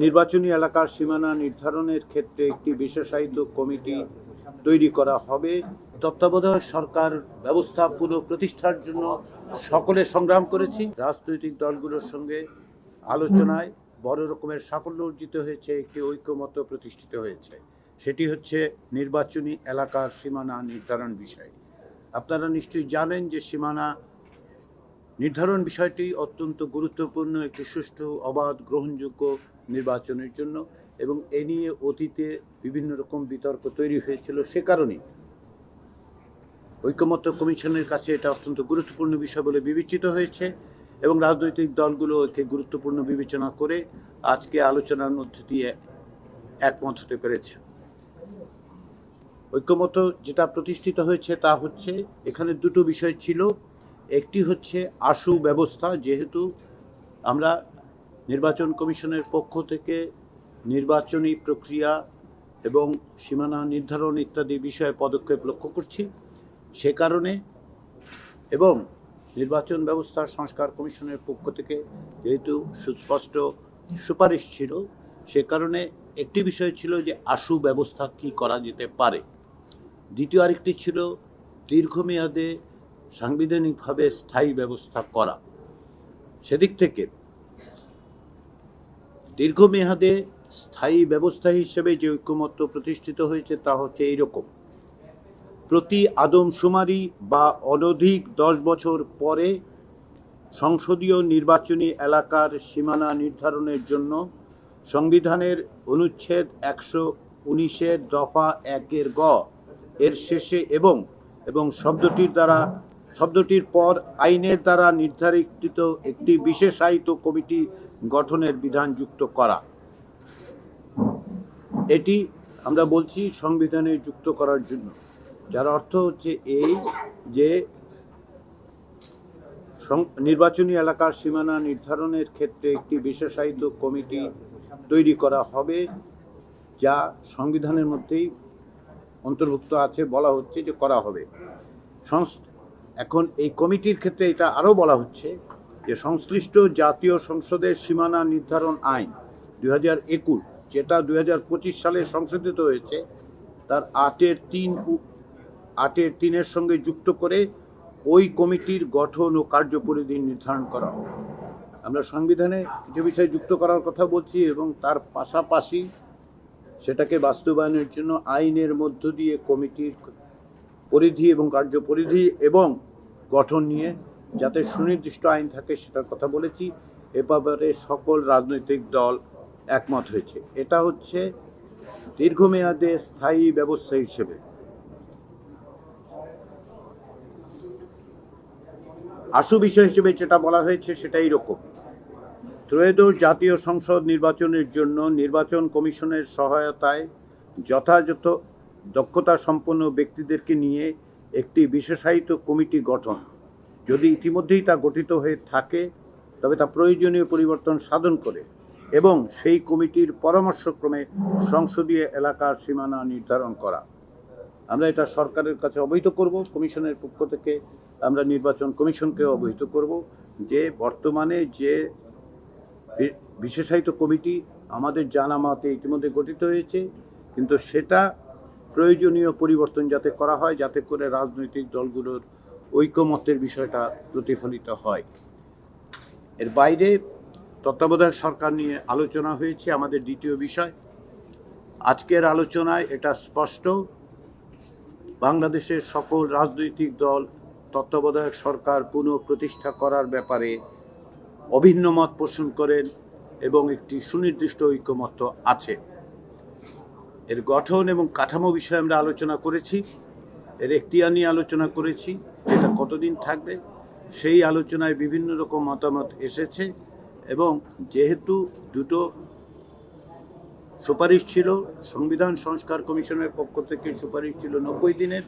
নির্বাচনী এলাকার সীমানা নির্ধারণের ক্ষেত্রে একটি বিশেষায়িত কমিটি তৈরি করা হবে। তত্ত্বাবধায়ক সরকার ব্যবস্থা পুনঃপ্রতিষ্ঠার জন্য সকলে সংগ্রাম করেছি। রাজনৈতিক দলগুলোর সঙ্গে আলোচনায় বড় রকমের সাফল্য অর্জিত হয়েছে, একটি ঐক্যমত্য প্রতিষ্ঠিত হয়েছে। সেটি হচ্ছে নির্বাচনী এলাকার সীমানা নির্ধারণ বিষয়। আপনারা নিশ্চয়ই জানেন যে সীমানা নির্ধারণ বিষয়টি অত্যন্ত গুরুত্বপূর্ণ একটি সুষ্ঠু, অবাধ, গ্রহণযোগ্য নির্বাচনের জন্য, এবং এ নিয়ে অতীতে বিভিন্ন রকম বিতর্ক তৈরি হয়েছিল। সে কারণেই ঐকমত্য কমিশনের কাছে এটা অত্যন্ত গুরুত্বপূর্ণ বিষয় বলে বিবেচিত হয়েছে, এবং রাজনৈতিক দলগুলো একে গুরুত্বপূর্ণ বিবেচনা করে আজকে আলোচনার মধ্য দিয়ে একমত হতে পেরেছে। ঐকমত্য যেটা প্রতিষ্ঠিত হয়েছে তা হচ্ছে, এখানে দুটো বিষয় ছিল। একটি হচ্ছে আশু ব্যবস্থা, যেহেতু আমরা নির্বাচন কমিশনের পক্ষ থেকে নির্বাচনী প্রক্রিয়া এবং সীমানা নির্ধারণ ইত্যাদি বিষয়ে পদক্ষেপ লক্ষ্য করছি, সে কারণে, এবং নির্বাচন ব্যবস্থা সংস্কার কমিশনের পক্ষ থেকে যেহেতু সুস্পষ্ট সুপারিশ ছিল, সে কারণে একটি বিষয় ছিল যে আশু ব্যবস্থা কি করা যেতে পারে। দ্বিতীয় আরেকটি ছিল দীর্ঘমেয়াদে সাংবিধানিকভাবে স্থায়ী ব্যবস্থা করা। সেদিক থেকে দীর্ঘমেয়াদে স্থায়ী ব্যবস্থা হিসেবে যে ঐকমত্য প্রতিষ্ঠিত হয়েছে তা হচ্ছে এইরকম: প্রতি আদমশুমারি বা অনধিক 10 বছর পরে সংসদীয় নির্বাচনী এলাকার সীমানা নির্ধারণের জন্য সংবিধানের অনুচ্ছেদ 119 দফা 1 গ এর শেষে এবং শব্দটির পর আইনের দ্বারা নির্ধারিত একটি বিশেষায়িত কমিটি গঠনের বিধান যুক্ত করা। এটি আমরা বলছি সংবিধানে যুক্ত করার জন্য, যার অর্থ হচ্ছে এই যে নির্বাচনী এলাকার সীমানা নির্ধারণের ক্ষেত্রে একটি বিশেষায়িত কমিটি তৈরি করা হবে, যা সংবিধানের মধ্যেই অন্তর্ভুক্ত আছে, বলা হচ্ছে যে করা হবে। এখন এই কমিটির ক্ষেত্রে এটা আরও বলা হচ্ছে যে সংশ্লিষ্ট জাতীয় সংসদের সীমানা নির্ধারণ আইন 2021, যেটা 2025 সালে সংশোধিত হয়েছে, তার 8-3 সঙ্গে যুক্ত করে ওই কমিটির গঠন ও কার্যপরিধি নির্ধারণ করা হবে। আমরা সংবিধানে কিছু বিষয় যুক্ত করার কথা বলছি, এবং তার পাশাপাশি সেটাকে বাস্তবায়নের জন্য আইনের মধ্য দিয়ে কমিটির পরিধি এবং কার্যপরিধি এবং গঠন নিয়ে যাতে সুনির্দিষ্ট আইন থাকে সেটার কথা বলেছি। এ ব্যাপারে সকল রাজনৈতিক দল একমত হয়েছে। এটা হচ্ছে দীর্ঘমেয়াদে স্থায়ী ব্যবস্থা হিসেবে। আশু বিষয় হিসেবে যেটা বলা হয়েছে সেটা এইরকম: ত্রয়োদশ জাতীয় সংসদ নির্বাচনের জন্য নির্বাচন কমিশনের সহায়তায় যথাযথ দক্ষতা সম্পন্ন ব্যক্তিদেরকে নিয়ে একটি বিশেষায়িত কমিটি গঠন। যদি ইতিমধ্যেই তা গঠিত হয়ে থাকে তবে তা প্রয়োজনীয় পরিবর্তন সাধন করে এবং সেই কমিটির পরামর্শক্রমে সংসদীয় এলাকার সীমানা নির্ধারণ করা। আমরা এটা সরকারের কাছে অবহিত করব। কমিশনের পক্ষ থেকে আমরা নির্বাচন কমিশনকে অবহিত করব যে বর্তমানে যে বিশেষায়িত কমিটি আমাদের জানা মতে ইতিমধ্যে গঠিত হয়েছে, কিন্তু সেটা প্রয়োজনীয় পরিবর্তন যাতে করা হয়, যাতে করে রাজনৈতিক দলগুলোর ঐকমত্যের বিষয়টা প্রতিফলিত হয়। এর বাইরে তত্ত্বাবধায়ক সরকার নিয়ে আলোচনা হয়েছে আমাদের দ্বিতীয় বিষয়। আজকের আলোচনায় এটা স্পষ্ট, বাংলাদেশের সকল রাজনৈতিক দল তত্ত্বাবধায়ক সরকার পুনঃপ্রতিষ্ঠা করার ব্যাপারে অভিন্ন মত পোষণ করেন এবং একটি সুনির্দিষ্ট ঐকমত্য আছে। এর গঠন এবং কাঠামো বিষয়ে আমরা আলোচনা করেছি, এর এখতিয়ার নিয়ে আলোচনা করেছি, এটা কতদিন থাকবে সেই আলোচনায় বিভিন্ন রকম মতামত এসেছে, এবং যেহেতু দুটো সুপারিশ ছিল, সংবিধান সংস্কার কমিশনের পক্ষ থেকে সুপারিশ ছিল 90 দিনের,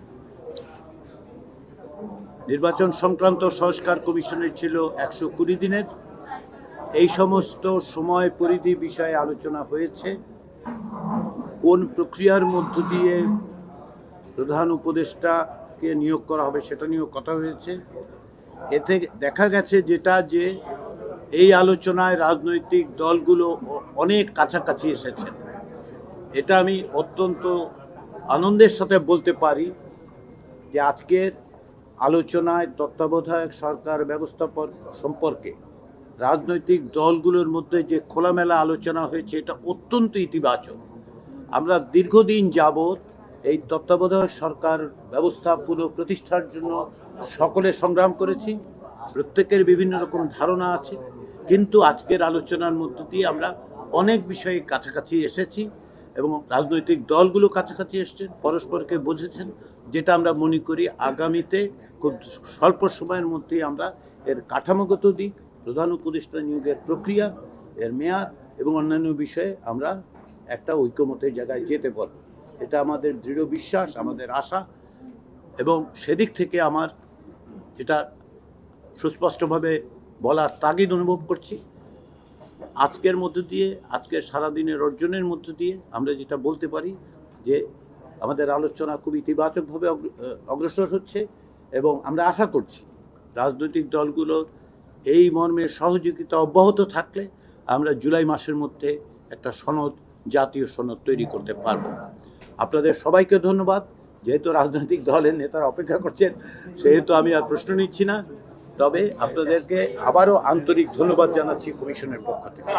নির্বাচন সংক্রান্ত সংস্কার কমিশনের ছিল 120 দিনের। এই সমস্ত সময় পরিধি বিষয়ে আলোচনা হয়েছে। কোন প্রক্রিয়ার মধ্য দিয়ে প্রধান উপদেষ্টাকে নিয়োগ করা হবে সেটা নিয়েও কথা হয়েছে। এতে দেখা গেছে যেটা যে এই আলোচনায় রাজনৈতিক দলগুলো অনেক কাছাকাছি এসেছেন। এটা আমি অত্যন্ত আনন্দের সাথে বলতে পারি যে আজকের আলোচনায় তত্ত্বাবধায়ক সরকার ব্যবস্থা সম্পর্কে রাজনৈতিক দলগুলোর মধ্যে যে খোলামেলা আলোচনা হয়েছে এটা অত্যন্ত ইতিবাচক। আমরা দীর্ঘদিন যাবৎ এই তত্ত্বাবধায়ক সরকার ব্যবস্থা পুনঃপ্রতিষ্ঠার জন্য সকলে সংগ্রাম করেছি, প্রত্যেকের বিভিন্ন রকম ধারণা আছে, কিন্তু আজকের আলোচনার মধ্য দিয়ে আমরা অনেক বিষয়ে কাছাকাছি এসেছি এবং রাজনৈতিক দলগুলো কাছাকাছি এসছেন, পরস্পরকে বুঝেছেন, যেটা আমরা মনে করি আগামীতে খুব স্বল্প সময়ের মধ্যেই আমরা এর কাঠামোগত দিক, প্রধান উপদেষ্টা নিয়োগের প্রক্রিয়া, এর মেয়াদ এবং অন্যান্য বিষয়ে আমরা একটা ঐকমত্যের জায়গায় যেতে পারব। এটা আমাদের দৃঢ় বিশ্বাস, আমাদের আশা, এবং সেদিক থেকে আমার যেটা সুস্পষ্টভাবে বলার তাগিদ অনুভব করছি, আজকের মধ্য দিয়ে, আজকের সারাদিনের অর্জনের মধ্য দিয়ে আমরা যেটা বলতে পারি যে আমাদের আলোচনা খুব ইতিবাচকভাবে অগ্রসর হচ্ছে এবং আমরা আশা করছি রাজনৈতিক দলগুলোর এই মর্মে সহযোগিতা অব্যাহত থাকলে আমরা জুলাই মাসের মধ্যে একটা সনদ, জাতীয় সনদ তৈরি করতে পারব। আপনাদের সবাইকে ধন্যবাদ। যেহেতু রাজনৈতিক দলের নেতারা অপেক্ষা করছেন, সেহেতু আমি আর প্রশ্ন নিচ্ছি না, তবে আপনাদেরকে আবারও আন্তরিক ধন্যবাদ জানাচ্ছি কমিশনের পক্ষ থেকে।